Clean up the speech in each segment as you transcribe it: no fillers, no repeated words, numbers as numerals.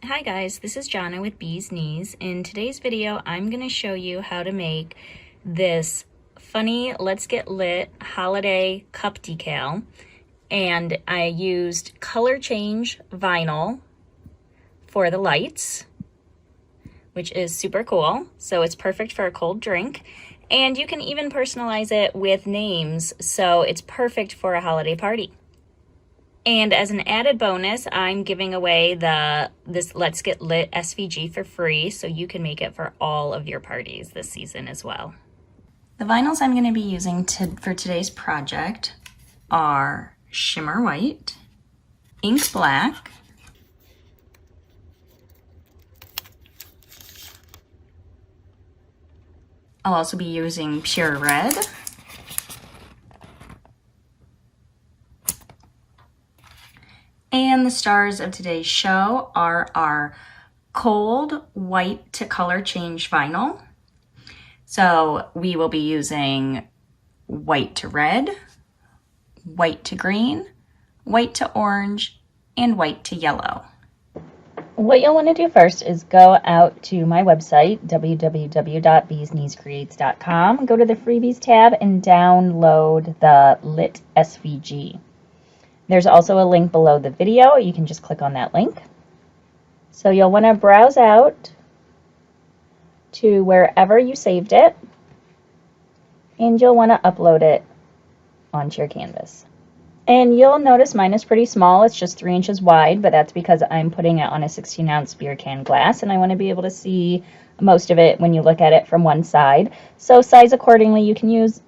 Hi guys, this is Jonna with Bee's Knees. In today's video, I'm going to show you how to make this funny Let's Get Lit holiday cup decal. And I used color change vinyl for the lights, which is super cool. So it's perfect for a cold drink. And you can even personalize it with names, so it's perfect for a holiday party. And as an added bonus, I'm giving away this Let's Get Lit SVG for free, so you can make it for all of your parties this season as well. The vinyls I'm going to be using for today's project are Shimmer White, Ink Black, I'll also be using Pure Red, and the stars of today's show are our cold white to color change vinyl. So we will be using white to red, white to green, white to orange, and white to yellow. What you'll want to do first is go out to my website, www.beeskneescreates.com, go to the freebies tab and download the Lit SVG. There's also a link below the video. You can just click on that link. So you'll want to browse out to wherever you saved it, and you'll want to upload it onto your canvas. And you'll notice mine is pretty small. It's just 3 inches wide, but that's because I'm putting it on a 16-ounce beer can glass, and I want to be able to see most of it when you look at it from one side. So size accordingly. You can use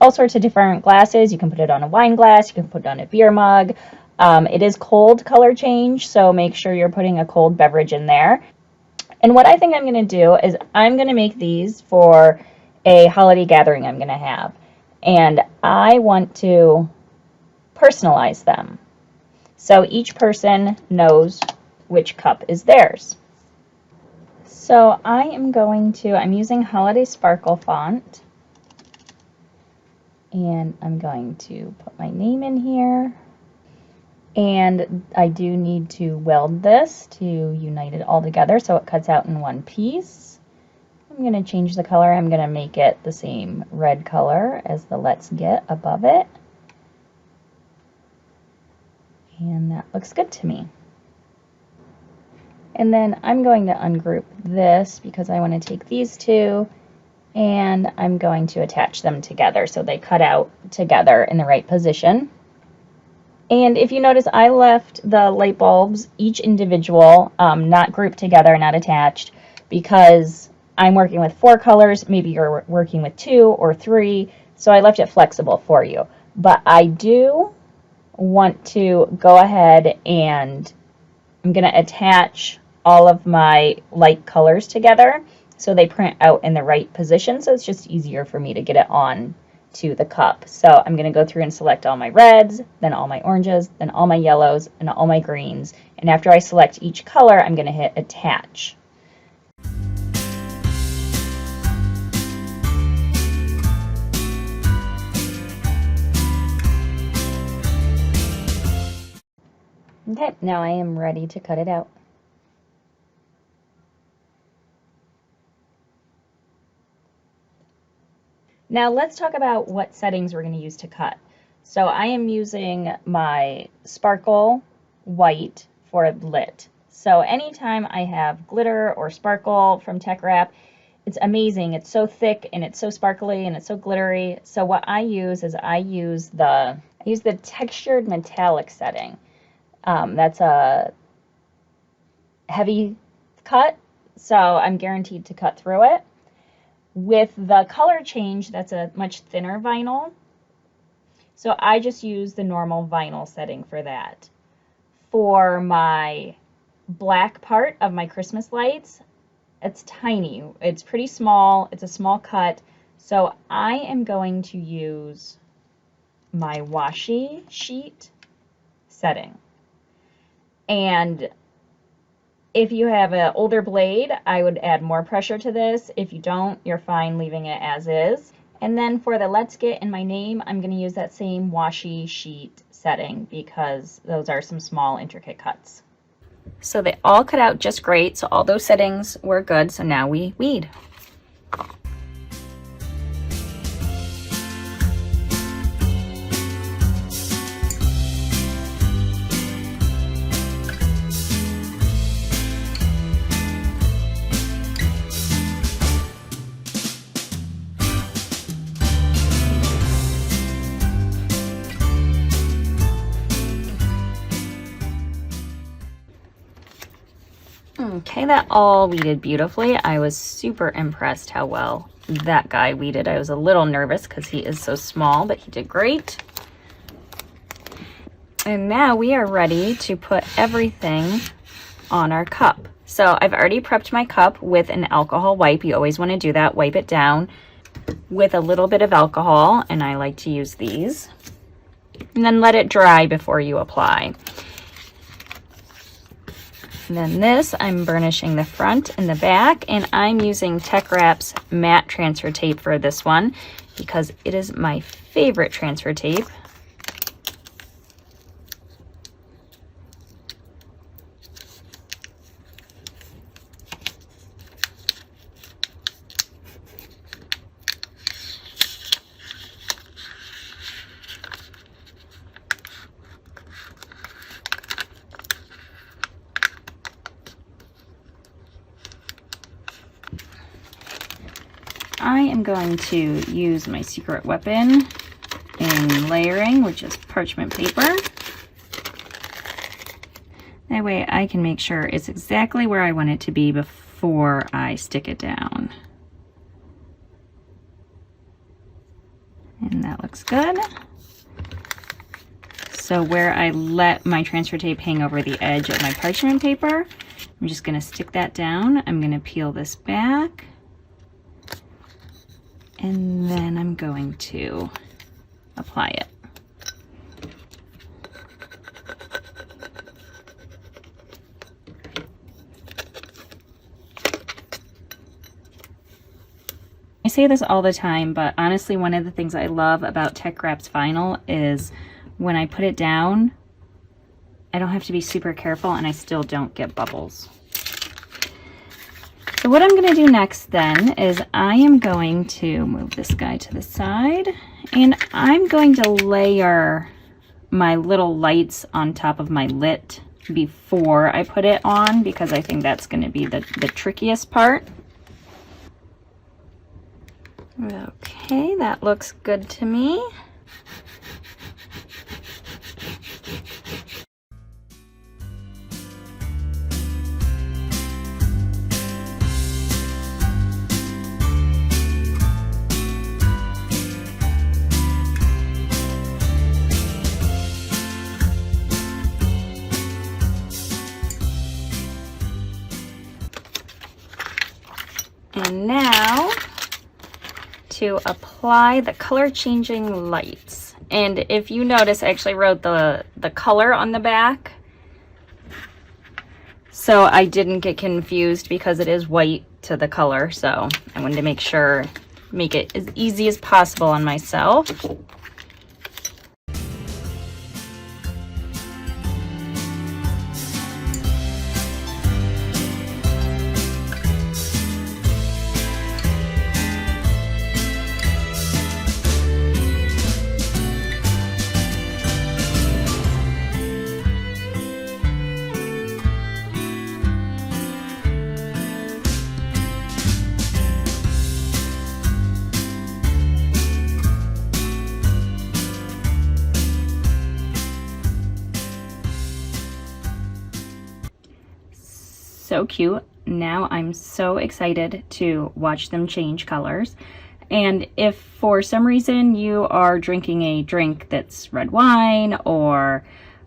all sorts of different glasses. You can put it on a wine glass. You can put it on a beer mug. It is cold color change, so make sure you're putting a cold beverage in there. And what I think I'm going to do is I'm going to make these for a holiday gathering I'm going to have. And I want to personalize them, so each person knows which cup is theirs. So I'm using Holiday Sparkle font, and I'm going to put my name in here, and I do need to weld this to unite it all together so it cuts out in one piece. I'm going to change the color. I'm going to make it the same red color as the Let's Get above it. And that looks good to me. And then I'm going to ungroup this because I want to take these two and I'm going to attach them together so they cut out together in the right position. And if you notice, I left the light bulbs each individual, not grouped together, not attached, because I'm working with 4 colors. Maybe you're working with 2 or 3, so I left it flexible for you. But I do want to go ahead and I'm going to attach all of my light colors together so they print out in the right position, so it's just easier for me to get it on to the cup. So I'm going to go through and select all my reds, then all my oranges, then all my yellows, and all my greens. And after I select each color, I'm going to hit attach. Okay, now I am ready to cut it out. Now let's talk about what settings we're going to use to cut. So I am using my sparkle white for lit. So anytime I have glitter or sparkle from Tech Wrap, it's amazing. It's so thick and it's so sparkly and it's so glittery. So what I use is I use the textured metallic setting. That's a heavy cut, so I'm guaranteed to cut through it. With the color change, that's a much thinner vinyl, so I just use the normal vinyl setting for that. For my black part of my Christmas lights, it's tiny. It's pretty small. It's a small cut, so I am going to use my washi sheet setting. And if you have an older blade, I would add more pressure to this. If you don't, you're fine leaving it as is. And then for the Let's Get in my name, I'm going to use that same washi sheet setting because those are some small intricate cuts. So they all cut out just great. So all those settings were good. So now we weed. Okay, that all weeded beautifully. I was super impressed how well that guy weeded. I was a little nervous because he is so small, but he did great. And now we are ready to put everything on our cup. So I've already prepped my cup with an alcohol wipe. You always want to do that. Wipe it down with a little bit of alcohol, and I like to use these. And then let it dry before you apply. And then this, I'm burnishing the front and the back, and I'm using Tech Wrap's matte transfer tape for this one because it is my favorite transfer tape. I am going to use my secret weapon in layering, which is parchment paper. That way I can make sure it's exactly where I want it to be before I stick it down. And that looks good. So where I let my transfer tape hang over the edge of my parchment paper, I'm just going to stick that down. I'm going to peel this back. And then I'm going to apply it. I say this all the time, but honestly, one of the things I love about Tech Wrap's vinyl is when I put it down, I don't have to be super careful and I still don't get bubbles. So what I'm going to do next then is I am going to move this guy to the side, and I'm going to layer my little lights on top of my lit before I put it on, because I think that's going to be the trickiest part. Okay, that looks good to me. And now to apply the color changing lights. And if you notice, I actually wrote the color on the back, so I didn't get confused because it is white to the color. So I wanted to make it as easy as possible on myself. So cute. Now I'm so excited to watch them change colors. And if for some reason you are drinking a drink that's red wine or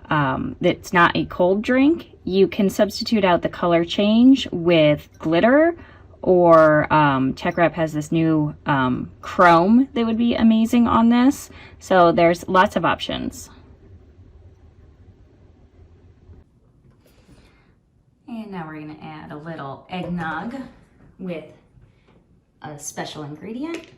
that's not a cold drink, you can substitute out the color change with glitter, or Tech Wrap has this new chrome that would be amazing on this. So there's lots of options. And now we're going to add a little eggnog with a special ingredient.